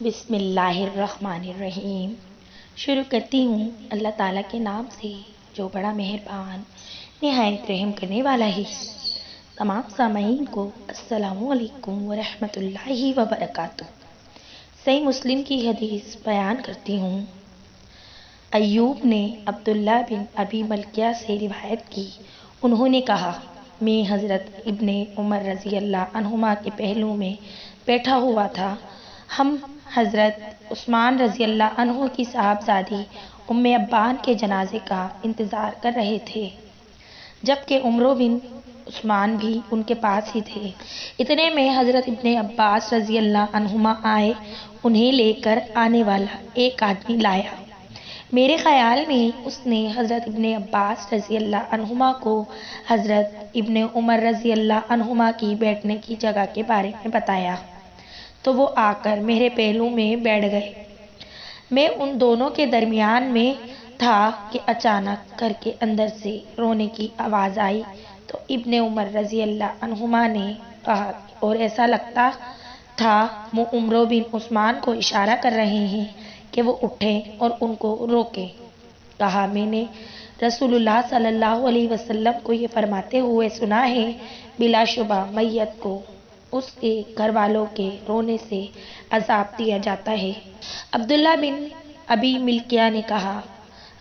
بسم اللہ الرحمن الرحیم۔ شروع کرتی ہوں اللہ تعالیٰ کے نام سے جو بڑا مہربان نہایت رحم کرنے والا ہے۔ تمام سامعین کو السلام علیکم ورحمۃ اللہ وبرکاتہ۔ صحیح مسلم کی حدیث بیان کرتی ہوں۔ ایوب نے عبداللہ بن ابی ملکیہ سے روایت کی، انہوں نے کہا، میں حضرت ابن عمر رضی اللہ عنہما کے پہلو میں بیٹھا ہوا تھا۔ ہم حضرت عثمان رضی اللہ عنہ کی صاحبزادی ام ابان کے جنازے کا انتظار کر رہے تھے، جبکہ عمر بن عثمان بھی ان کے پاس ہی تھے۔ اتنے میں حضرت ابن عباس رضی اللہ عنہما آئے۔ انہیں لے کر آنے والا ایک آدمی لایا۔ میرے خیال میں اس نے حضرت ابن عباس رضی اللہ عنہما کو حضرت ابن عمر رضی اللہ عنہما کی بیٹھنے کی جگہ کے بارے میں بتایا، تو وہ آ کر میرے پہلو میں بیٹھ گئے۔ میں ان دونوں کے درمیان میں تھا کہ اچانک گھر کے اندر سے رونے کی آواز آئی، تو ابن عمر رضی اللہ عنہما نے کہا، اور ایسا لگتا تھا وہ عمر بن عثمان کو اشارہ کر رہے ہیں کہ وہ اٹھیں اور ان کو روکیں۔ کہا، میں نے رسول اللہ صلی اللہ علیہ وسلم کو یہ فرماتے ہوئے سنا ہے، بلا شبہ میت کو اس کے گھر والوں کے رونے سے عذاب دیا جاتا ہے۔ عبداللہ بن ابی ملکیہ نے کہا،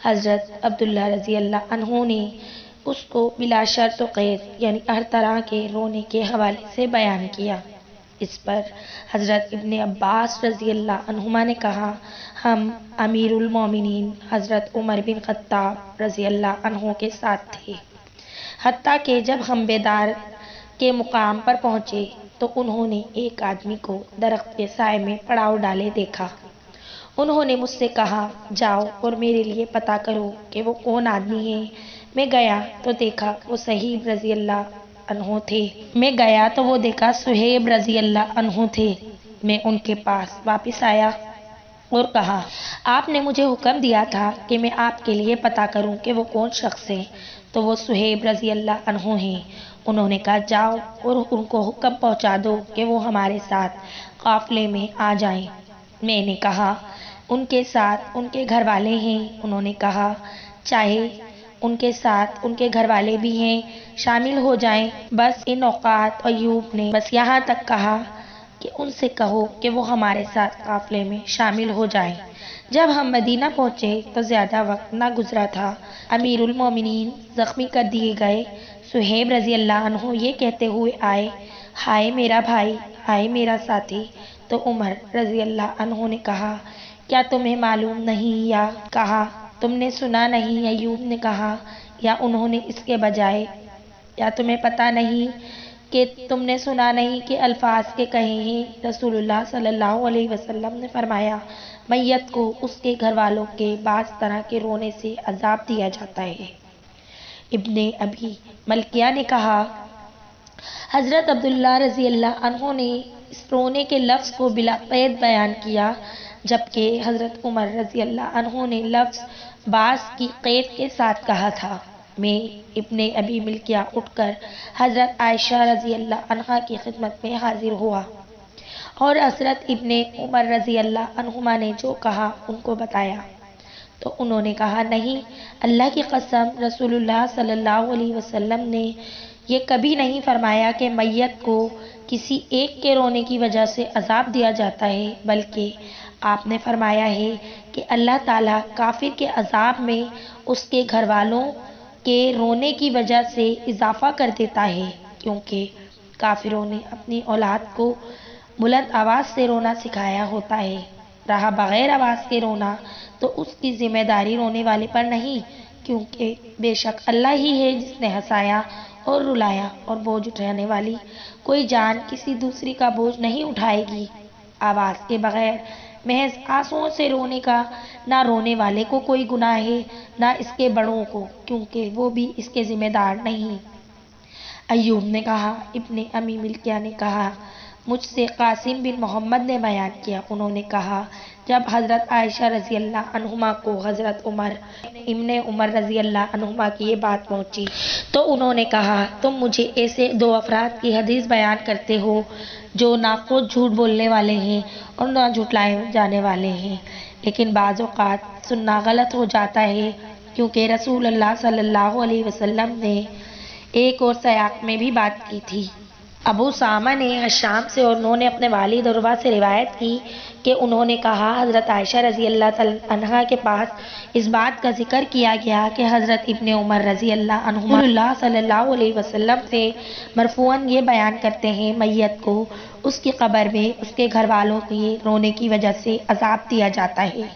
حضرت عبداللہ رضی اللہ عنہ نے اس کو بلا شرط و قید یعنی ہر طرح کے رونے کے حوالے سے بیان کیا۔ اس پر حضرت ابن عباس رضی اللہ عنہما نے کہا، ہم امیر المومنین حضرت عمر بن خطاب رضی اللہ عنہ کے ساتھ تھے، حتیٰ کہ جب ہم بیدار کے مقام پر پہنچے تو انہوں نے ایک آدمی کو درخت کے سائے میں پڑاؤ ڈالے دیکھا۔ انہوں نے مجھ سے کہا، جاؤ اور میرے لیے پتہ کرو کہ وہ کون آدمی ہے۔ میں گیا تو دیکھا وہ صہیب رضی اللہ عنہ تھے۔ میں ان کے پاس واپس آیا اور کہا، آپ نے مجھے حکم دیا تھا کہ میں آپ کے لیے پتہ کروں کہ وہ کون شخص ہے، تو وہ صہیب رضی اللہ عنہ ہیں۔ انہوں نے کہا، جاؤ اور ان کو حکم پہنچا دو کہ وہ ہمارے ساتھ قافلے میں آ جائیں۔ میں نے کہا، ان کے ساتھ ان کے گھر والے ہیں؟ انہوں نے کہا، چاہے ان کے ساتھ ان کے گھر والے بھی ہیں، شامل ہو جائیں۔ بس ان اوقات ایوب نے بس یہاں تک کہا کہ ان سے کہو کہ وہ ہمارے ساتھ قافلے میں شامل ہو جائیں۔ جب ہم مدینہ پہنچے تو زیادہ وقت نہ گزرا تھا، امیر المومنین زخمی کر دیے گئے۔ صہیب رضی اللہ عنہ یہ کہتے ہوئے آئے، ہائے میرا بھائی، ہائے میرا ساتھی۔ تو عمر رضی اللہ عنہ نے کہا، کیا تمہیں معلوم نہیں یا کہا تم نے سنا نہیں؟ ایوب نے کہا، یا انہوں نے اس کے بجائے، یا تمہیں پتہ نہیں کہ تم نے سنا نہیں کہ الفاظ کے کہے ہیں؟ رسول اللہ صلی اللہ علیہ وسلم نے فرمایا، میت کو اس کے گھر والوں کے بعض طرح کے رونے سے عذاب دیا جاتا ہے۔ ابن ابی ملکیہ نے کہا، حضرت عبداللہ رضی اللہ عنہ نے اس رونے کے لفظ کو بلا قید بیان کیا، جبکہ حضرت عمر رضی اللہ عنہ نے لفظ بعض کی قید کے ساتھ کہا تھا۔ میں ابن ابی ملکیہ اٹھ کر حضرت عائشہ رضی اللہ عنہا کی خدمت میں حاضر ہوا اور حضرت ابن عمر رضی اللہ عنہما نے جو کہا ان کو بتایا، تو انہوں نے کہا، نہیں، اللہ کی قسم، رسول اللہ صلی اللہ علیہ وسلم نے یہ کبھی نہیں فرمایا کہ میت کو کسی ایک کے رونے کی وجہ سے عذاب دیا جاتا ہے، بلکہ آپ نے فرمایا ہے کہ اللہ تعالیٰ کافر کے عذاب میں اس کے گھر والوں کے رونے کی وجہ سے اضافہ کر دیتا ہے، کیونکہ کافروں نے اپنی اولاد کو بلند آواز سے رونا سکھایا ہوتا ہے، رہا بغیر آواز کے رونا تو اس کی ذمہ داری رونے والے پر نہیں، کیونکہ بے شک اللہ ہی ہے جس نے ہنسایا اور رلایا، اور بوجھ اٹھانے والی کوئی جان کسی دوسری کا بوجھ نہیں اٹھائے گی۔ آواز کے بغیر محض آنسوؤں سے رونے کا نہ رونے والے کو کوئی گناہ ہے، نہ اس کے بڑوں کو، کیونکہ وہ بھی اس کے ذمہ دار نہیں۔ ایوب نے کہا، ابن ابی ملکیہ نے کہا، مجھ سے قاسم بن محمد نے بیان کیا، انہوں نے کہا، جب حضرت عائشہ رضی اللہ عنہما کو حضرت ابن عمر رضی اللہ عنہما کی یہ بات پہنچی تو انہوں نے کہا تم مجھے ایسے دو افراد کی حدیث بیان کرتے ہو جو نہ خود جھوٹ بولنے والے ہیں اور نہ جھٹلائے جانے والے ہیں، لیکن بعض اوقات سننا غلط ہو جاتا ہے، کیونکہ رسول اللہ صلی اللہ علیہ وسلم نے ایک اور سیاق میں بھی بات کی تھی۔ ابو سامہ نے الشام سے اور انہوں نے اپنے والد عروہ سے روایت کی کہ انہوں نے کہا حضرت عائشہ رضی اللہ عنہا کے پاس اس بات کا ذکر کیا گیا کہ حضرت ابن عمر رضی اللہ عنہما رسول اللہ صلی اللہ علیہ وسلم سے مرفوعاً یہ بیان کرتے ہیں میت کو اس کی قبر میں اس کے گھر والوں کے رونے کی وجہ سے عذاب دیا جاتا ہے۔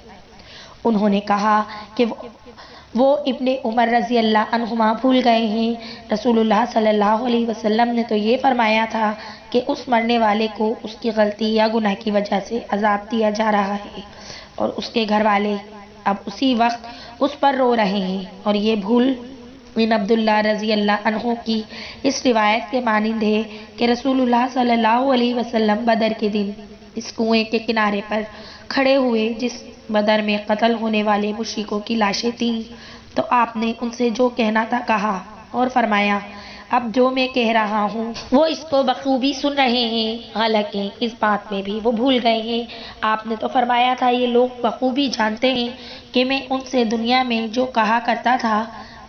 انہوں نے کہا کہ وہ ابن عمر رضی اللہ عنہما بھول گئے ہیں، رسول اللہ صلی اللہ علیہ وسلم نے تو یہ فرمایا تھا کہ اس مرنے والے کو اس کی غلطی یا گناہ کی وجہ سے عذاب دیا جا رہا ہے اور اس کے گھر والے اب اسی وقت اس پر رو رہے ہیں، اور یہ بھول بن عبداللہ رضی اللہ عنہ کی اس روایت کے مانند ہے کہ رسول اللہ صلی اللہ علیہ وسلم بدر کے دن اس کنویں کے کنارے پر کھڑے ہوئے جس بدر میں قتل ہونے والے مشرکوں کی لاشیں تھیں، تو آپ نے ان سے جو کہنا تھا کہا اور فرمایا اب جو میں کہہ رہا ہوں وہ اس کو بخوبی سن رہے ہیں، حالانکہ اس بات میں بھی وہ بھول گئے ہیں۔ آپ نے تو فرمایا تھا یہ لوگ بخوبی جانتے ہیں کہ میں ان سے دنیا میں جو کہا کرتا تھا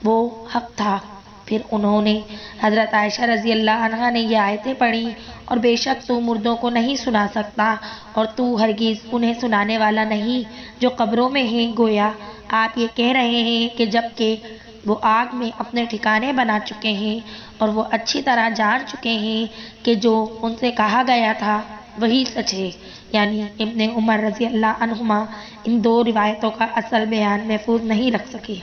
وہ حق تھا۔ پھر انہوں نے حضرت عائشہ رضی اللہ عنہا نے یہ آیتیں پڑھی، اور بے شک تو مردوں کو نہیں سنا سکتا اور تو ہرگز انہیں سنانے والا نہیں جو قبروں میں ہیں، گویا آپ یہ کہہ رہے ہیں کہ جب کہ وہ آگ میں اپنے ٹھکانے بنا چکے ہیں اور وہ اچھی طرح جان چکے ہیں کہ جو ان سے کہا گیا تھا وہی سچ ہے، یعنی ابن عمر رضی اللہ عنہما ان دو روایتوں کا اصل بیان محفوظ نہیں رکھ سکے۔